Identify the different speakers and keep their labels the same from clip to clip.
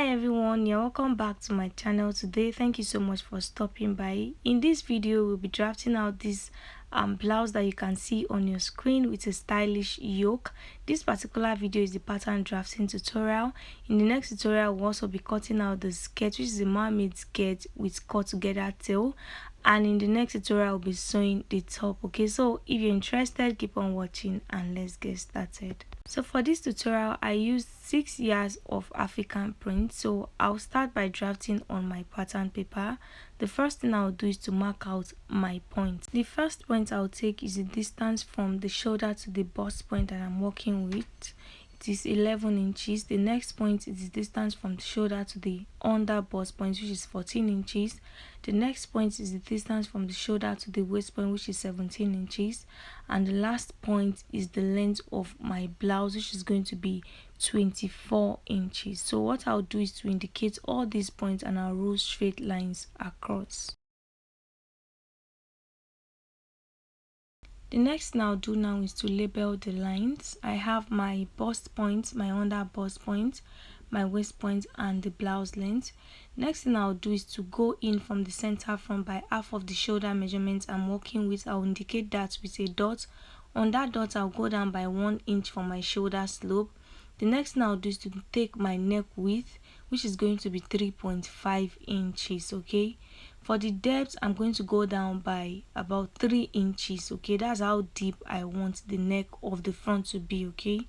Speaker 1: Hi everyone, you're welcome back to my channel today. Thank you so much for stopping by. In this video we'll be drafting out this blouse that you can see on your screen with a stylish yoke. This particular video is the pattern drafting tutorial. In the next tutorial we'll also be cutting out the skirt, which is a mermaid skirt with cut together tail, and in the next tutorial I'll be sewing the top. Okay, so if you're interested, keep on watching and let's get started. So for this tutorial I used 6 yards of African print. So I'll start by drafting on my pattern paper. The first thing I'll do is to mark out my point. The first point I'll take is the distance from the shoulder to the bust point that I'm working with. It is 11 inches. The next point is the distance from the shoulder to the under bust point, which is 14 inches. The next point is the distance from the shoulder to the waist point, which is 17 inches. And the last point is the length of my blouse, which is going to be 24 inches. So what I'll do is to indicate all these points and I'll roll straight lines across. The next thing I'll do now is to label the lines. I have my bust point, my under bust point, my waist point, and the blouse length. Next thing I'll do is to go in from the center front by half of the shoulder measurement I'm working with. I'll indicate that with a dot. On that dot I'll go down by 1 inch for my shoulder slope. The next thing I'll do is to take my neck width, which is going to be 3.5 inches. Okay, for the depth I'm going to go down by about 3 inches. Okay, that's how deep I want the neck of the front to be. Okay,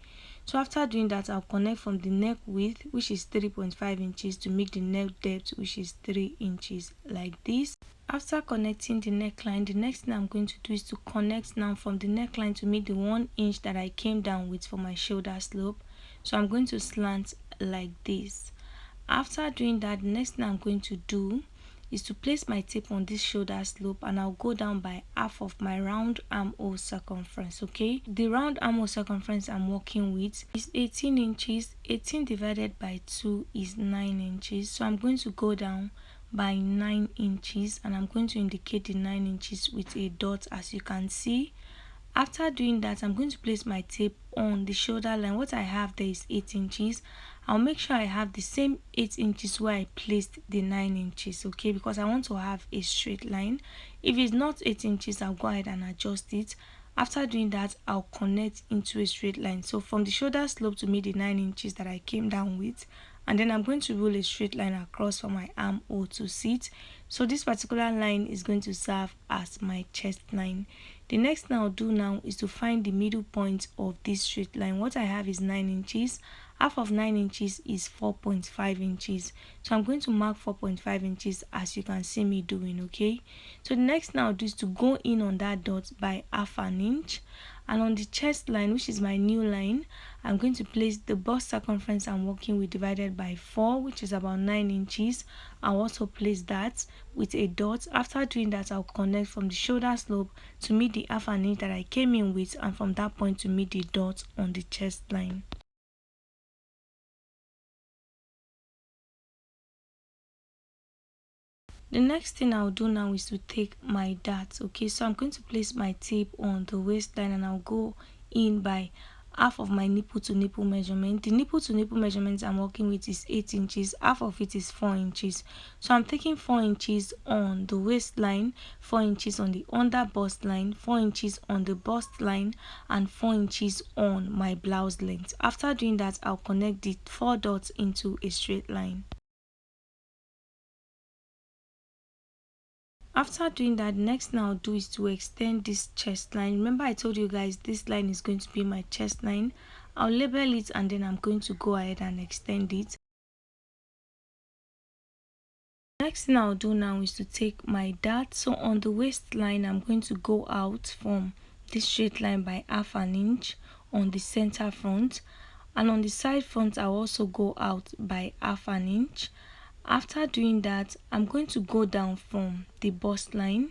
Speaker 1: so after doing that I'll connect from the neck width, which is 3.5 inches, to make the neck depth, which is 3 inches, like this. After connecting the neckline, the next thing I'm going to do is to connect now from the neckline to make the 1 inch that I came down with for my shoulder slope. So I'm going to slant like this. After doing that, the next thing I'm going to do is to place my tape on this shoulder slope, and I'll go down by half of my round armhole circumference. Okay, the round armhole circumference I'm working with is 18 inches. 18 divided by 2 is 9 inches. So I'm going to go down by 9 inches and I'm going to indicate the 9 inches with a dot, as you can see. After doing that, I'm going to place my tape on the shoulder line. What I have there is 8 inches. I'll make sure I have the same 8 inches where I placed the 9 inches, okay, because I want to have a straight line. If it's not 8 inches, I'll go ahead and adjust it. After doing that, I'll connect into a straight line. So from the shoulder slope to meet the 9 inches that I came down with, and then I'm going to roll a straight line across for my armhole to sit. So this particular line is going to serve as my chest line. The next thing I'll do now is to find the middle point of this straight line. What I have is 9 inches. Half of 9 inches is 4.5 inches. So I'm going to mark 4.5 inches, as you can see me doing. Okay, so the next thing I'll do is to go in on that dot by half an inch, and on the chest line, which is my new line, I'm going to place the bust circumference I'm working with divided by 4, which is about 9 inches. I'll also place that with a dot. After doing that, I'll connect from the shoulder slope to meet the half an inch that I came in with, and from that point to meet the dot on the chest line. The next thing I'll do now is to take my dart. Okay, so I'm going to place my tape on the waistline and I'll go in by half of my nipple to nipple measurement. The nipple to nipple measurement I'm working with is 8 inches. Half of it is 4 inches. So I'm taking 4 inches on the waistline, 4 inches on the under bust line, 4 inches on the bust line, and 4 inches on my blouse length. After doing that, I'll connect the 4 dots into a straight line. After doing that, next thing I'll do is to extend this chest line. Remember I told you guys this line is going to be my chest line. I'll label it and then I'm going to go ahead and extend it. Next thing I'll do now is to take my dart. So on the waistline, I'm going to go out from this straight line by half an inch on the center front, and on the side front I'll also go out by half an inch. After doing that, I'm going to go down from the bust line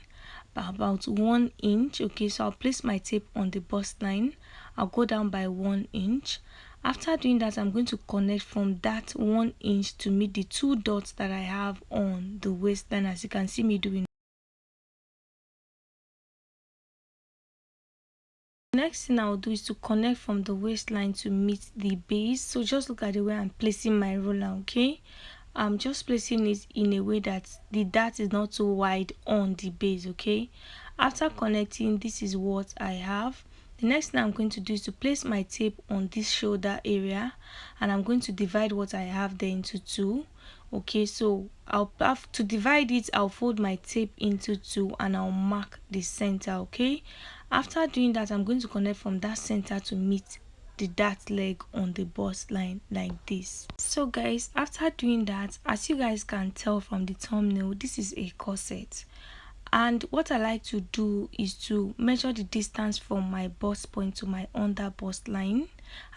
Speaker 1: by about 1 inch. Okay, so I'll place my tape on the bust line. I'll go down by 1 inch. After doing that, I'm going to connect from that 1 inch to meet the 2 dots that I have on the waistline, as you can see me doing. Next thing I'll do is to connect from the waistline to meet the base. So just look at the way I'm placing my roller. Okay, I'm just placing it in a way that the dart is not too wide on the base. Okay, after connecting, this is what I have. The next thing I'm going to do is to place my tape on this shoulder area, and I'm going to divide what I have there into two. Okay, so I'll have to divide it. I'll fold my tape into two and I'll mark the center. Okay, after doing that, I'm going to connect from that center to meet the dart leg on the bust line like this. So guys, after doing that, as you guys can tell from the thumbnail, this is a corset. And what I like to do is to measure the distance from my bust point to my under bust line,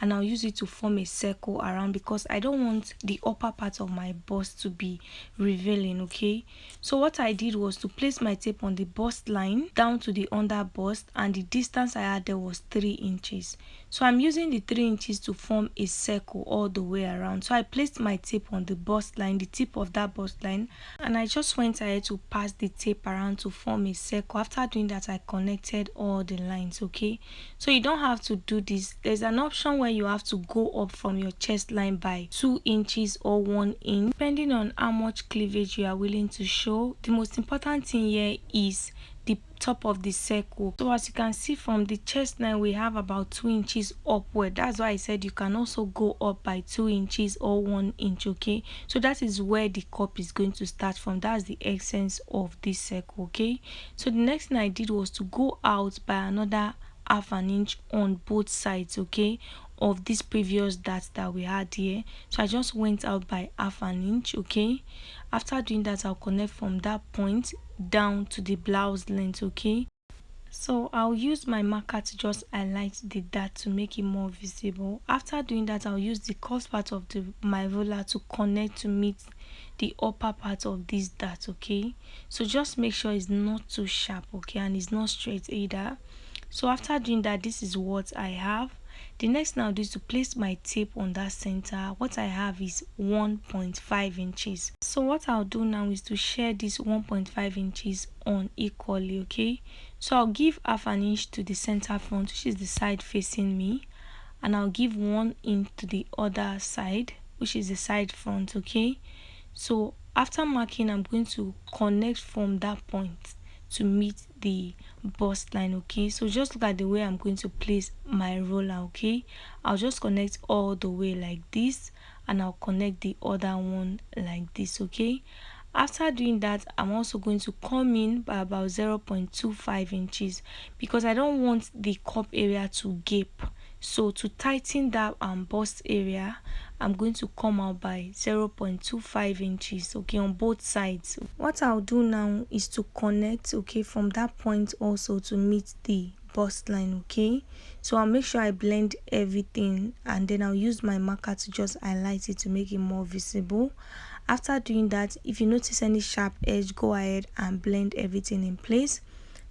Speaker 1: and I'll use it to form a circle around, because I don't want the upper part of my bust to be revealing. Okay, so what I did was to place my tape on the bust line down to the under bust, and the distance I had there was 3 inches. So I'm using the 3 inches to form a circle all the way around. So I placed my tape on the bust line, the tip of that bust line, and I just went ahead to pass the tape around to form a circle. After doing that, I connected all the lines. Okay, so you don't have to do this. There's an option where you have to go up from your chest line by 2 inches or 1 inch, depending on how much cleavage you are willing to show. The most important thing here is the top of the circle. So as you can see from the chest line, we have about 2 inches upward. That's why I said you can also go up by 2 inches or 1 inch. Okay, so that is where the cup is going to start from. That's the essence of this circle. Okay, so the next thing I did was to go out by another half an inch on both sides, okay, of this previous dart that we had here. So I just went out by half an inch. Okay, after doing that, I'll connect from that point down to the blouse length. Okay, so I'll use my marker to just highlight the dart to make it more visible. After doing that, I'll use the curved part of my ruler to connect to meet the upper part of this dart. Okay, so just make sure it's not too sharp, okay, and it's not straight either. So after doing that, this is what I have. The next thing I'll do is to place my tape on that center. What I have is 1.5 inches. So what I'll do now is to share this 1.5 inches on equally. Okay, so I'll give half an inch to the center front, which is the side facing me, and I'll give 1 inch to the other side, which is the side front. Okay, so after marking, I'm going to connect from that point to meet the bust line. Okay, so just look at the way I'm going to place my roller. Okay, I'll just connect all the way like this, and I'll connect the other one like this. Okay, after doing that, I'm also going to come in by about 0.25 inches because I don't want the cup area to gape. So to tighten that bust area, I'm going to come out by 0.25 inches, okay, on both sides. What I'll do now is to connect, okay, from that point also to meet the bust line. Okay, so I'll make sure I blend everything, and then I'll use my marker to just highlight it to make it more visible. After doing that, if you notice any sharp edge, go ahead and blend everything in place.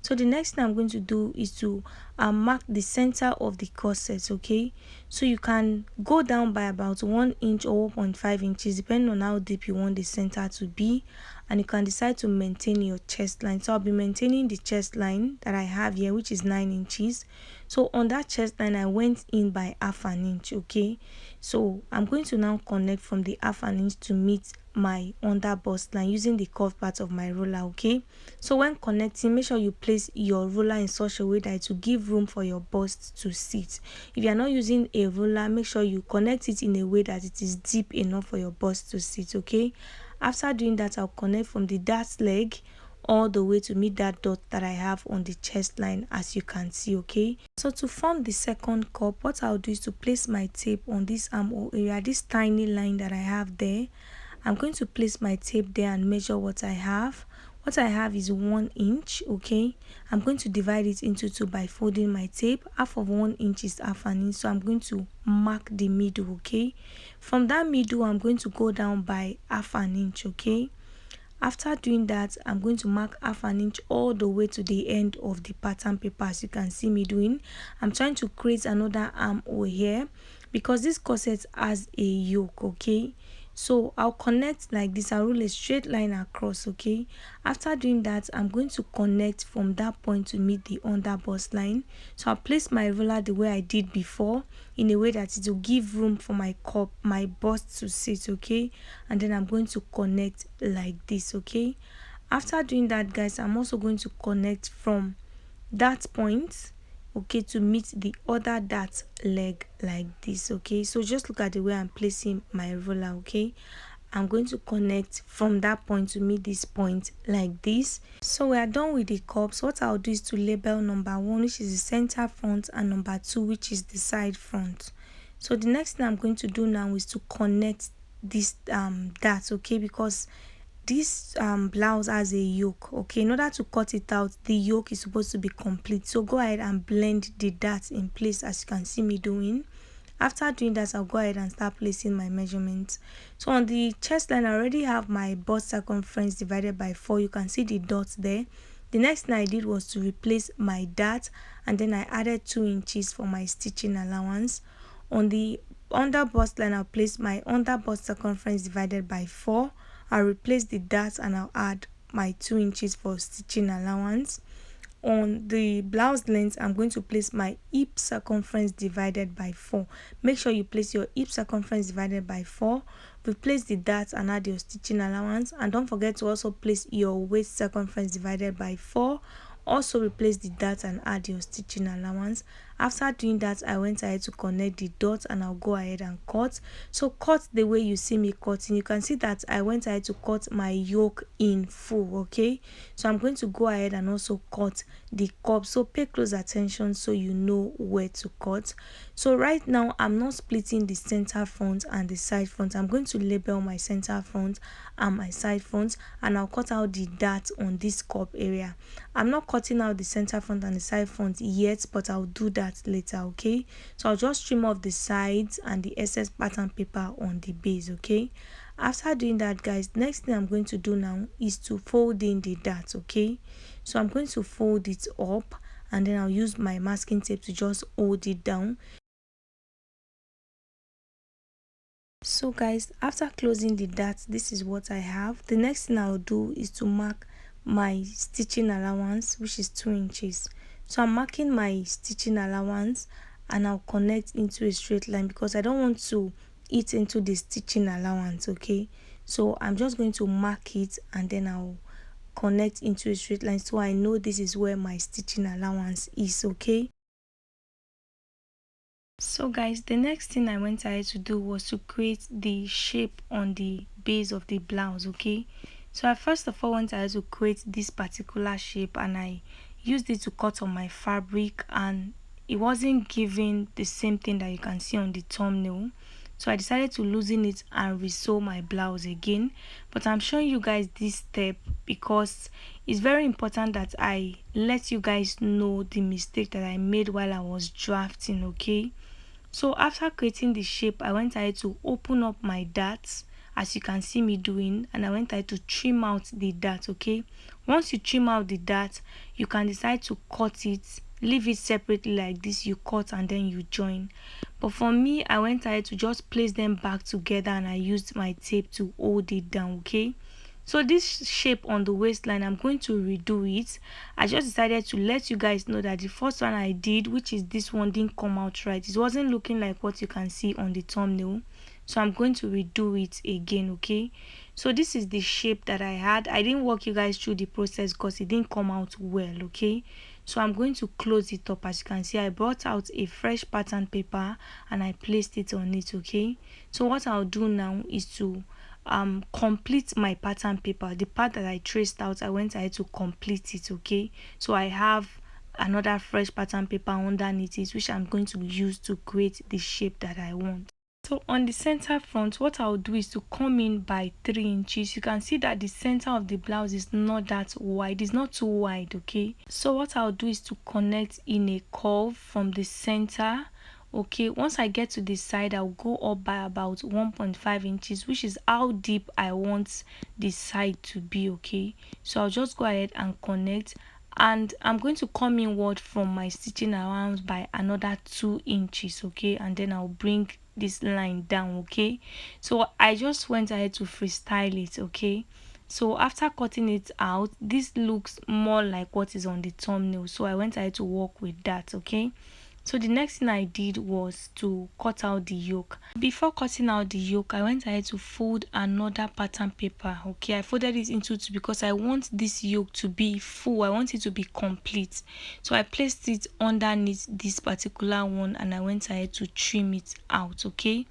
Speaker 1: So the next thing I'm going to do is to mark the center of the corset. Okay, so you can go down by about 1 inch or 1.5 inches depending on how deep you want the center to be, and you can decide to maintain your chest line. So I'll be maintaining the chest line that I have here, which is 9 inches. So on that chest line, I went in by half an inch. Okay, so I'm going to now connect from the half an inch to meet my under bust line using the curved part of my roller. Okay, so when connecting, make sure you place your roller in such a way that it will give room for your bust to sit. If you are not using a roller, make sure you connect it in a way that it is deep enough for your bust to sit. Okay, after doing that, I'll connect from the dart leg all the way to meet that dot that I have on the chest line, as you can see. Okay, so to form the second cup, what I'll do is to place my tape on this armhole area, this tiny line that I have there. I'm going to place my tape there and measure what I have. What I have is 1 inch. Okay, I'm going to divide it into two by folding my tape. Half of 1 inch is half an inch, so I'm going to mark the middle. Okay, from that middle, I'm going to go down by half an inch. Okay, after doing that, I'm going to mark half an inch all the way to the end of the pattern paper, as you can see me doing. I'm trying to create another armhole here because this corset has a yoke. Okay, So I'll connect like this. I'll roll a straight line across. Okay, after doing that, I'm going to connect from that point to meet the under bust line. So I'll place my ruler the way I did before, in a way that it will give room for my cup, my bust to sit. Okay, and then I'm going to connect like this. Okay, after doing that, guys, I'm also going to connect from that point, okay, to meet the other dart leg like this. Okay, so just look at the way I'm placing my ruler. Okay, I'm going to connect from that point to meet this point like this. So we are done with the cups. What I'll do is to label number 1, which is the center front, and number 2, which is the side front. So the next thing I'm going to do now is to connect this dart, okay, because this blouse has a yoke. Okay, in order to cut it out, the yoke is supposed to be complete. So go ahead and blend the dart in place, as you can see me doing. After doing that, I'll go ahead and start placing my measurements. So on the chest line, I already have my bust circumference divided by 4. You can see the dots there. The next thing I did was to replace my dart, and then I added 2 inches for my stitching allowance. On the under bust line, I'll place my under bust circumference divided by 4. I'll replace the dart and I'll add my 2 inches for stitching allowance. On the blouse length, I'm going to place my hip circumference divided by 4. Make sure you place your hip circumference divided by 4. Replace the dart and add your stitching allowance, and don't forget to also place your waist circumference divided by 4. Also replace the dart and add your stitching allowance. After doing that, I went ahead to connect the dots, and I'll go ahead and cut. So cut the way you see me cutting. You can see that I went ahead to cut my yoke in full. Okay, so I'm going to go ahead and also cut the cup. So pay close attention so you know where to cut. So right now, I'm not splitting the center front and the side front. I'm going to label my center front and my side front, and I'll cut out the dart on this cup area. I'm not cutting out the center front and the side front yet, but I'll do that later. Okay, so I'll just trim off the sides and the excess pattern paper on the base. Okay, after doing that, guys, next thing I'm going to do now is to fold in the dart. Okay, so I'm going to fold it up, and then I'll use my masking tape to just hold it down. So guys, after closing the dart, this is what I have. The next thing I'll do is to mark my stitching allowance, which is 2 inches. So I'm marking my stitching allowance, and I'll connect into a straight line because I don't want to eat into the stitching allowance. Okay, so I'm just going to mark it, and then I'll connect into a straight line so I know this is where my stitching allowance is. Okay, so guys, the next thing I went ahead to do was to create the shape on the base of the blouse. Okay, so I first of all went ahead to create this particular shape, and I used it to cut on my fabric, and it wasn't giving the same thing that you can see on the thumbnail. So I decided to loosen it and resew my blouse again. But I'm showing you guys this step because it's very important that I let you guys know the mistake that I made while I was drafting. Okay, so after creating the shape, I went ahead to open up my darts, as you can see me doing, and I went ahead to trim out the dart. Okay, once you trim out the dart, you can decide to cut it, leave it separately like this. You cut and then you join. But for me, I went ahead to just place them back together, and I used my tape to hold it down. Okay, so this shape on the waistline, I'm going to redo it. I just decided to let you guys know that the first one I did, which is this one, didn't come out right. It wasn't looking like what you can see on the thumbnail, so I'm going to redo it again. Okay, so this is the shape that I had. I didn't walk you guys through the process because it didn't come out well. Okay, so I'm going to close it up. As you can see, I brought out a fresh pattern paper and I placed it on it. Okay, so what I'll do now is to complete my pattern paper. The part that I traced out, I went ahead to complete it. Okay, so I have another fresh pattern paper underneath it, which I'm going to use to create the shape that I want. So on the center front, what I'll do is to come in by 3 inches. You can see that the center of the blouse is not that wide, it's not too wide. Okay, so what I'll do is to connect in a curve from the center. Okay, once I get to the side, I'll go up by about 1.5 inches, which is how deep I want the side to be. Okay, so I'll just go ahead and connect, and I'm going to come inward from my stitching allowance by another 2 inches. Okay, and then I'll bring this line down. Okay, so I just went ahead to freestyle it. Okay, so after cutting it out, this looks more like what is on the thumbnail, so I went ahead to work with that. Okay, so the next thing I did was to cut out the yoke. Before cutting out the yoke, I went ahead to fold another pattern paper. Okay, I folded it into two because I want this yoke to be full. I want it to be complete. So I placed it underneath this particular one and I went ahead to trim it out. Okay,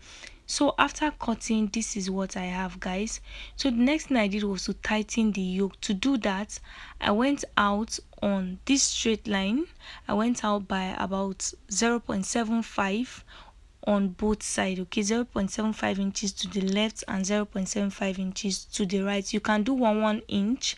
Speaker 1: so after cutting, this is what I have, guys. So the next thing I did was to tighten the yoke. To do that, I went out on this straight line. I went out by about 0.75 on both sides. Okay, 0.75 inches to the left and 0.75 inches to the right. You can do 1 inch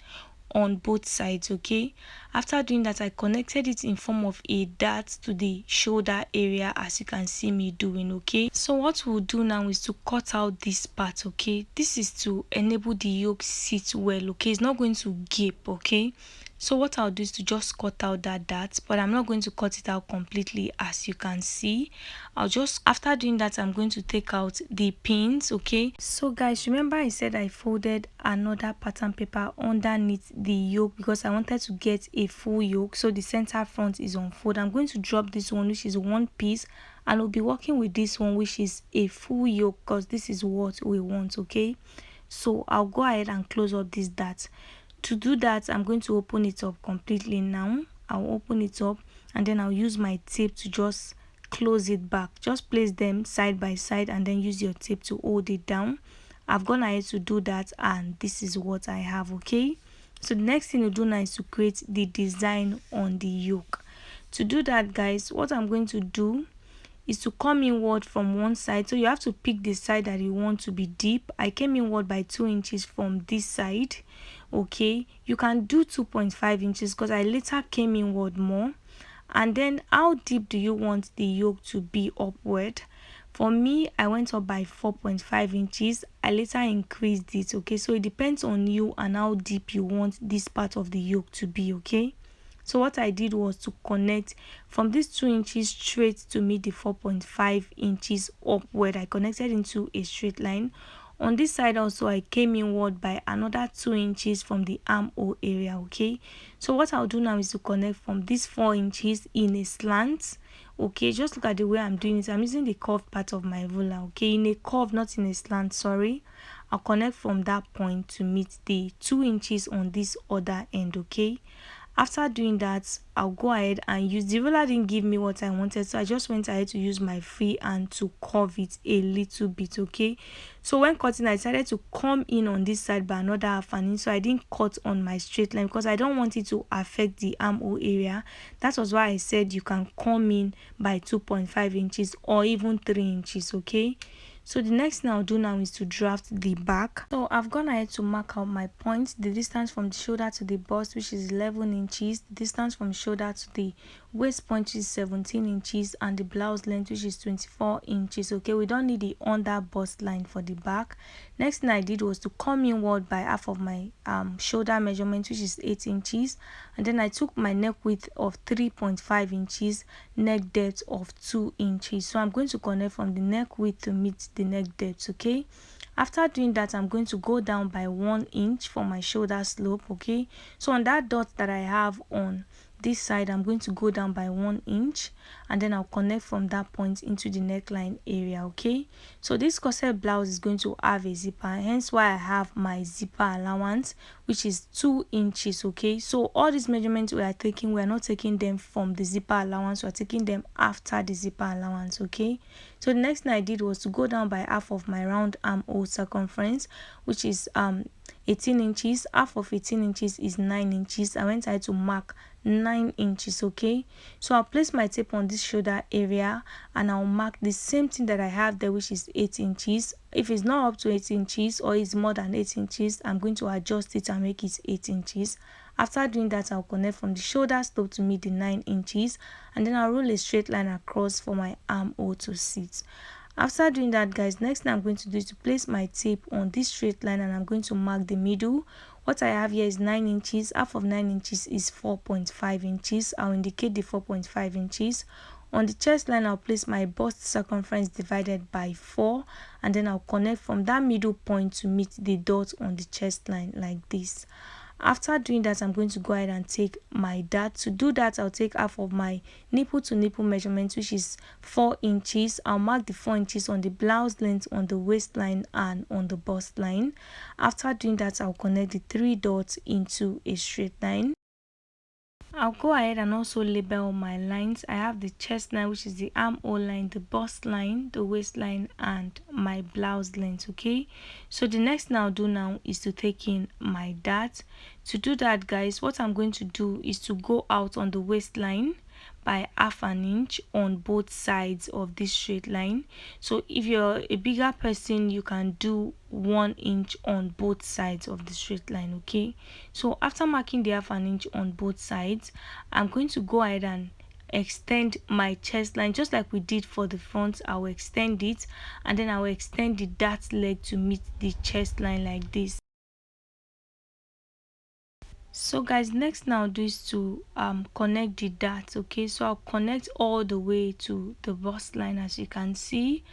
Speaker 1: on both sides. Okay, after doing that, I connected it in form of a dart to the shoulder area, as you can see me doing. Okay, so what we'll do now is to cut out this part. Okay, this is to enable the yoke sit well. Okay, it's not going to gape. Okay, so what I'll do is to just cut out that dart, but I'm not going to cut it out completely, as you can see. After doing that, I'm going to take out the pins. Okay, so guys, remember I said I folded another pattern paper underneath the yoke because I wanted to get a full yoke, so the center front is unfolded. I'm going to drop this one, which is one piece, and we'll be working with this one, which is a full yoke, because this is what we want. Okay, so I'll go ahead and close up this dart. To do that, I'm going to open it up completely now. I'll open it up and then I'll use my tape to just close it back. Just place them side by side and then use your tape to hold it down. I've gone ahead to do that and this is what I have. Okay, so the next thing you do now is to create the design on the yoke. To do that, guys, what I'm going to do is to come inward from one side. So you have to pick the side that you want to be deep. I came inward by 2 inches from this side. Okay, you can do 2.5 inches because I later came inward more. And then how deep do you want the yoke to be upward? For me, I went up by 4.5 inches. I later increased it. Okay, so it depends on you and how deep you want this part of the yoke to be. Okay, so what I did was to connect from this 2 inches straight to meet the 4.5 inches upward. I connected into a straight line. On this side also, I came inward by another 2 inches from the armhole area. Okay, so what I'll do now is to connect from this 4 inches in a slant. Okay, just look at the way I'm doing it. I'm using the curved part of my ruler. Okay, in a curve, not in a slant, sorry. I'll connect from that point to meet the 2 inches on this other end. Okay, after doing that, I'll go ahead and use the ruler. Didn't give me what I wanted, so I just went ahead to use my free hand to curve it a little bit. Okay, so when cutting, I decided to come in on this side by another half an inch, so I didn't cut on my straight line because I don't want it to affect the armhole area. That was why I said you can come in by 2.5 inches or even 3 inches. Okay, so the next thing I'll do now is to draft the back. So I've gone ahead to mark out my points. The distance from the shoulder to the bust, which is 11 inches. The distance from shoulder to the waist point is 17 inches. And the blouse length, which is 24 inches. Okay, we don't need the under bust line for the back. Next thing I did was to come inward by half of my shoulder measurement, which is 8 inches. And then I took my neck width of 3.5 inches, neck depth of 2 inches. So I'm going to connect from the neck width to meet the neck depth. Okay, after doing that, I'm going to go down by 1 inch for my shoulder slope. Okay, so on that dot that I have on this side, I'm going to go down by 1 inch and then I'll connect from that point into the neckline area. Okay, so this corset blouse is going to have a zipper, hence why I have my zipper allowance, which is 2 inches. Okay, so all these measurements we are taking, we are not taking them from the zipper allowance, we are taking them after the zipper allowance. Okay, so the next thing I did was to go down by half of my round armhole circumference, which is 18 inches. Half of 18 inches is 9 inches. I went ahead to mark 9 inches. Okay, so I'll place my tape on this shoulder area and I'll mark the same thing that I have there, which is 8 inches. If it's not up to 8 inches or it's more than 8 inches, I'm going to adjust it and make it 8 inches. After doing that, I'll connect from the shoulder slope to meet the 9 inches and then I'll roll a straight line across for my armhole to sit. After doing that, guys, next thing I'm going to do is to place my tape on this straight line and I'm going to mark the middle. What I have here is 9 inches. Half of 9 inches is 4.5 inches. I'll indicate the 4.5 inches. On the chest line, I'll place my bust circumference divided by 4, and then I'll connect from that middle point to meet the dot on the chest line like this. After doing that, I'm going to go ahead and take my dart. To do that, I'll take half of my nipple to nipple measurement, which is 4 inches. I'll mark the 4 inches on the blouse length, on the waistline, and on the bust line. After doing that, I'll connect the 3 dots into a straight line. I'll go ahead and also label my lines. I have the chest line, which is the armhole line, the bust line, the waistline, and my blouse length. Okay, so the next thing I'll do now is to take in my dart. To do that, guys, what I'm going to do is to go out on the waistline by half an inch on both sides of this straight line. So if you're a bigger person, you can do 1 inch on both sides of the straight line. Okay, so after marking the half an inch on both sides, I'm going to go ahead and extend my chest line just like we did for the front. I will extend it, and then I will extend the dart leg to meet the chest line like this. So guys, next now I'll do is to connect the dart. Okay, so I'll connect all the way to the bust line, as you can see,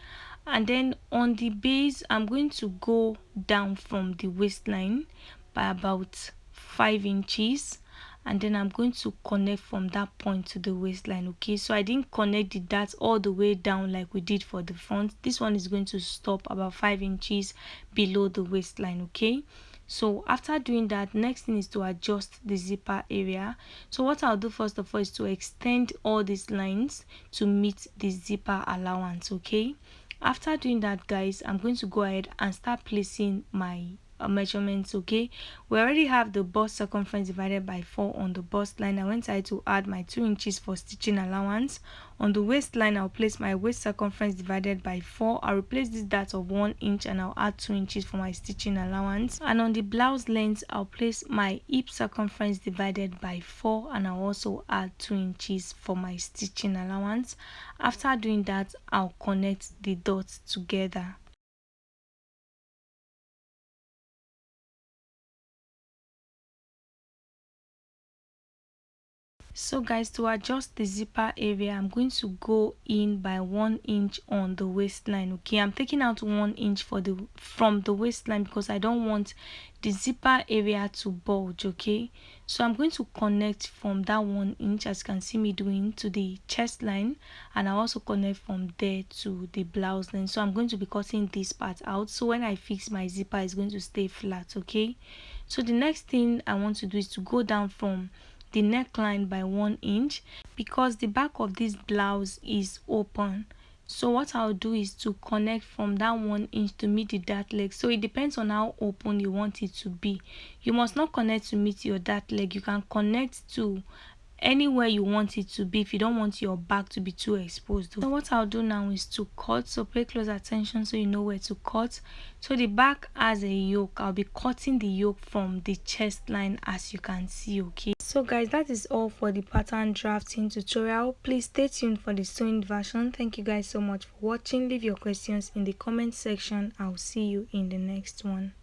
Speaker 1: and then on the base I'm going to go down from the waistline by about 5 inches, and then I'm going to connect from that point to the waistline. Okay, so I didn't connect the dart all the way down like we did for the front. This one is going to stop about 5 inches below the waistline. Okay, so after doing that, next thing is to adjust the zipper area. So what I'll do first of all is to extend all these lines to meet the zipper allowance. Okay, after doing that, guys, I'm going to go ahead and start placing my measurements. Okay, we already have the bust circumference divided by 4 on the bust line. I went ahead to add my 2 inches for stitching allowance. On the waistline, I'll place my waist circumference divided by 4. I'll replace this dart of 1 inch and I'll add 2 inches for my stitching allowance. And on the blouse length, I'll place my hip circumference divided by 4, and I'll also add 2 inches for my stitching allowance. After doing that, I'll connect the dots together. So guys, to adjust the zipper area, I'm going to go in by 1 inch on the waistline. Okay, I'm taking out 1 inch from the waistline because I don't want the zipper area to bulge. Okay, so I'm going to connect from that 1 inch, as you can see me doing, to the chest line, and I also connect from there to the blouse line. So I'm going to be cutting this part out, so when I fix my zipper, it's going to stay flat. Okay, so the next thing I want to do is to go down from the neckline by 1 inch because the back of this blouse is open. So what I'll do is to connect from that 1 inch to meet the dart leg. So it depends on how open you want it to be. You must not connect to meet your dart leg. You can connect to anywhere you want it to be if you don't want your back to be too exposed. So what I'll do now is to cut. So pay close attention so you know where to cut. So the back has a yoke. I'll be cutting the yoke from the chest line, as you can see. Okay, so guys, that is all for the pattern drafting tutorial. Please stay tuned for the sewing version. Thank you guys so much for watching. Leave your questions in the comment section. I'll see you in the next one.